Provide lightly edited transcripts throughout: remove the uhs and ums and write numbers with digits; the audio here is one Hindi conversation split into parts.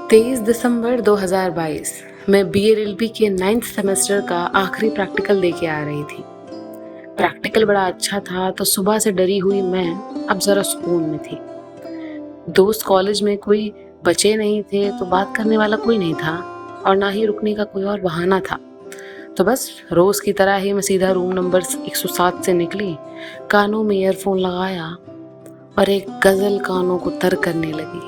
23 दिसंबर 2022 मैं बीएलएलबी के 9th सेमेस्टर का आखिरी प्रैक्टिकल देके आ रही थी। प्रैक्टिकल बड़ा अच्छा था तो सुबह से डरी हुई मैं अब जरा सुकून में थी। दोस्त कॉलेज में कोई बचे नहीं थे तो बात करने वाला कोई नहीं था और ना ही रुकने का कोई और बहाना था। तो बस रोज की तरह ही मैं सीधा रूम नंबर 107 से निकली, कानों में ईयरफोन लगाया और एक गजल कानों को तर करने लगी।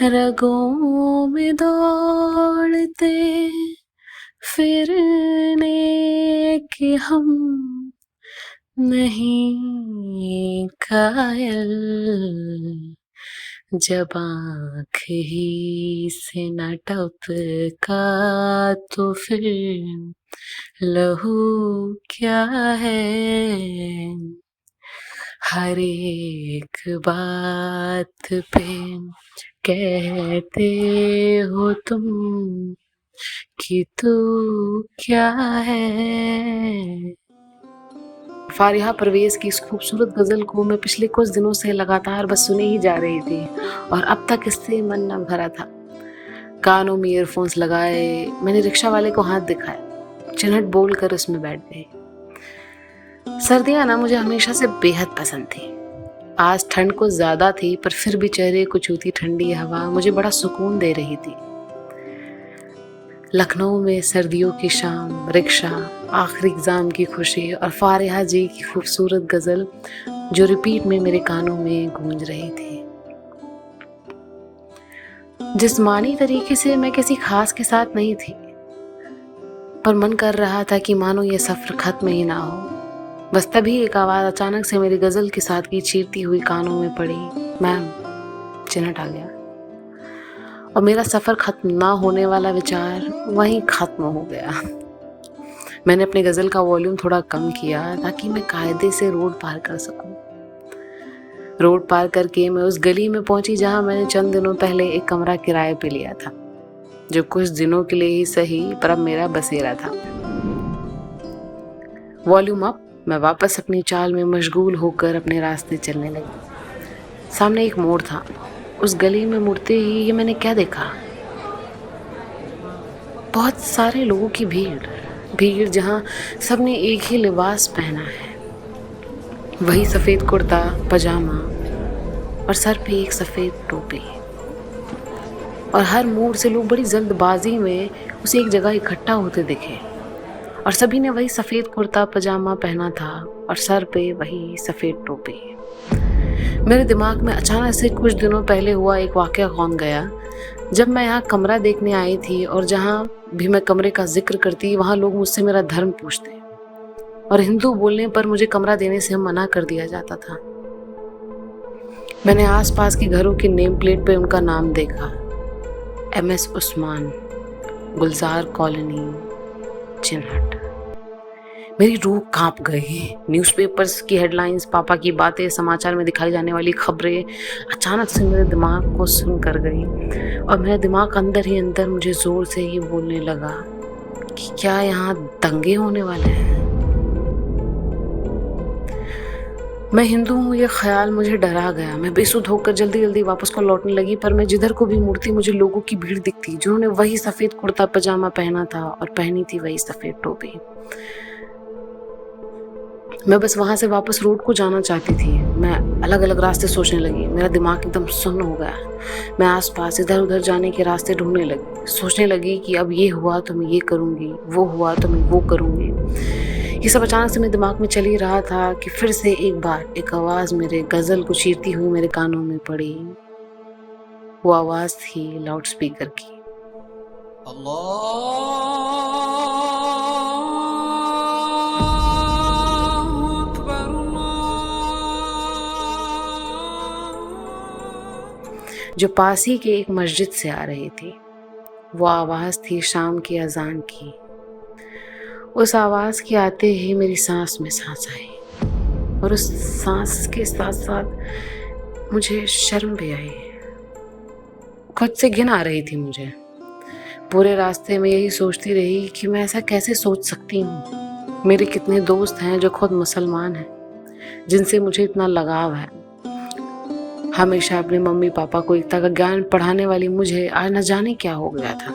रगों में दौड़ते फिरने के हम नहीं कायल, जब आँख ही से न टपका तो फिर लहू क्या है। हर एक बात पे कहते हो तुम कि तू क्या है। फारिहा परवेज की इस खूबसूरत गजल को मैं पिछले कुछ दिनों से लगातार बस सुने ही जा रही थी और अब तक इससे मन न भरा था। कानों में ईयरफोन्स लगाए, मैंने रिक्शा वाले को हाथ दिखाया, चिन्हट बोलकर उसमें बैठ गई। सर्दियां ना मुझे हमेशा से बेहद पसंद थी। आज ठंड को ज्यादा थी पर फिर भी चेहरे को छूती ठंडी हवा मुझे बड़ा सुकून दे रही थी। लखनऊ में सर्दियों की शाम, रिक्शा, आखिरी एग्जाम की खुशी और फारिहा जी की खूबसूरत गजल जो रिपीट में मेरे कानों में गूंज रही थी। जिस्मानी तरीके से मैं किसी खास के साथ नहीं थी, पर मन कर रहा था कि मानो ये सफर खत्म ही ना हो। बस तभी एक आवाज अचानक से मेरी गजल के साथ की चीरती हुई कानों में पड़ी। मैम, चिन्हट आ गया और मेरा सफर खत्म ना होने वाला विचार वहीं खत्म हो गया। मैंने अपनी गजल का वॉल्यूम थोड़ा कम किया ताकि मैं कायदे से रोड पार कर सकूं। रोड पार करके मैं उस गली में पहुंची जहां मैंने चंद दिनों पहले एक कमरा किराए पे लिया था, जो कुछ दिनों के लिए ही सही पर अब मेरा बसेरा था। वॉल्यूम अप, मैं वापस अपनी चाल में मशगूल होकर अपने रास्ते चलने लगी। सामने एक मोड़ था। उस गली में मुड़ते ही ये मैंने क्या देखा? बहुत सारे लोगों की भीड़ जहां सबने एक ही लिबास पहना है, वही सफेद कुर्ता पजामा और सर पे एक सफेद टोपी। और हर मोड़ से लोग बड़ी जल्दबाजी में उसे एक जगह इकट्ठा होते दिखे और सभी ने वही सफेद कुर्ता पजामा पहना था और सर पे वही सफेद टोपी। मेरे दिमाग में अचानक से कुछ दिनों पहले हुआ एक वाकया कौन गया, जब मैं यहाँ कमरा देखने आई थी और जहाँ भी मैं कमरे का जिक्र करती वहाँ लोग मुझसे मेरा धर्म पूछते और हिंदू बोलने पर मुझे कमरा देने से मना कर दिया जाता था। मैंने आसपास के घरों की नेम प्लेट पे उनका नाम देखा, MS उस्मान, गुलजार कॉलोनी, चिन्हट। मेरी रूह कांप गई। न्यूज़पेपर्स की हेडलाइंस, पापा की बातें, समाचार में दिखाई जाने वाली खबरें अचानक से मेरे दिमाग को सुन कर गई और मेरा दिमाग अंदर ही अंदर मुझे जोर से ये बोलने लगा कि क्या यहाँ दंगे होने वाले हैं। मैं हिंदू हूँ ये ख्याल मुझे डरा गया। मैं बेसुध होकर जल्दी जल्दी वापस को लौटने लगी, पर मैं जिधर को भी मुड़ती मुझे लोगों की भीड़ दिखती जिन्होंने वही सफेद कुर्ता पजामा पहना था और पहनी थी वही सफेद टोपी। मैं बस वहां से वापस रोड को जाना चाहती थी। मैं अलग अलग रास्ते सोचने लगी। मेरा दिमाग एकदम सुन्न हो गया। मैं आसपास इधर उधर जाने के रास्ते ढूंढने लगी, सोचने लगी कि अब ये हुआ तो मैं ये करूंगी, वो हुआ तो मैं वो करूंगी। ये सब अचानक से मेरे दिमाग में चल ही रहा था कि फिर से एक बार एक आवाज मेरे गजल को चीरती हुई मेरे कानों में पड़ी। वो आवाज थी लाउड स्पीकर की। जो पास ही के एक मस्जिद से आ रही थी। वो आवाज थी शाम की अजान की। उस आवाज के आते ही मेरी सांस में सांस आई और उस सांस के साथ साथ मुझे शर्म भी आई। खुद से घिन आ रही थी मुझे। पूरे रास्ते में यही सोचती रही कि मैं ऐसा कैसे सोच सकती हूँ। मेरे कितने दोस्त हैं जो खुद मुसलमान हैं, जिनसे मुझे इतना लगाव है। हमेशा अपने मम्मी पापा को एकता का ज्ञान पढ़ाने वाली मुझे आज न जाने क्या हो गया था।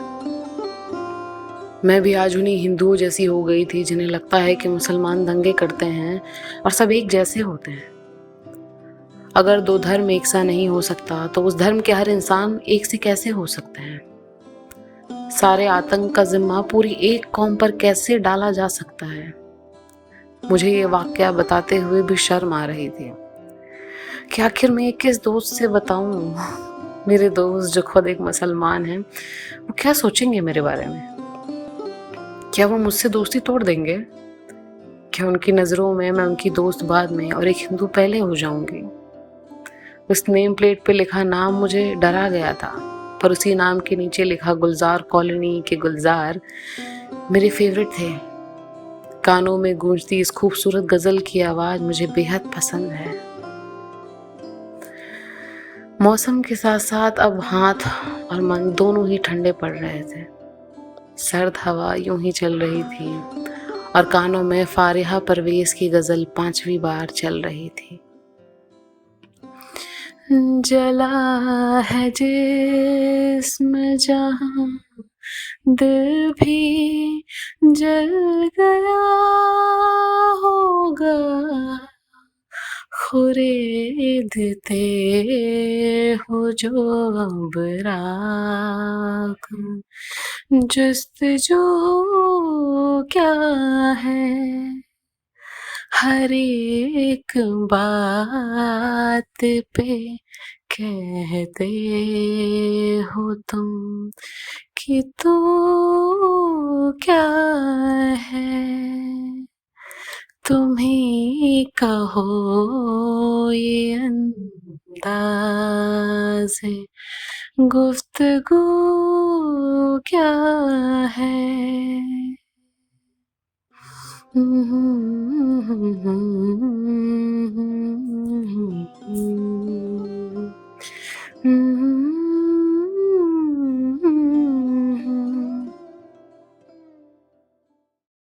मैं भी आज उन्हीं हिंदुओं जैसी हो गई थी जिन्हें लगता है कि मुसलमान दंगे करते हैं और सब एक जैसे होते हैं। अगर दो धर्म एक सा नहीं हो सकता तो उस धर्म के हर इंसान एक से कैसे हो सकते हैं? सारे आतंक का जिम्मा पूरी एक कौम पर कैसे डाला जा सकता है? मुझे ये वाकया बताते हुए भी शर्म आ रही थी कि आखिर मैं किस दोस्त से बताऊं। मेरे दोस्त जो खुद एक मुसलमान हैं, वो क्या सोचेंगे मेरे बारे में? क्या वो मुझसे दोस्ती तोड़ देंगे? क्या उनकी नज़रों में मैं उनकी दोस्त बाद में और एक हिंदू पहले हो जाऊंगी? उस नेम प्लेट पे लिखा नाम मुझे डरा गया था, पर उसी नाम के नीचे लिखा गुलजार कॉलोनी के गुलजार मेरे फेवरेट थे। कानों में गूंजती इस खूबसूरत गजल की आवाज मुझे बेहद पसंद है। मौसम के साथ साथ अब हाथ और मन दोनों ही ठंडे पड़ रहे थे। सर्द हवा यूं ही चल रही थी और कानों में फारिहा परवेज की गजल 5वीं बार चल रही थी। जला है जिस्म जहां दिल भी जल गया होगा, खुरेदते हो जो अब राख, जस्तजू क्या है हर एक बात पे कहते हो तुम कि तू क्या है, तुम ही कहो ये अंदाज़ गुफ्तगू क्या है।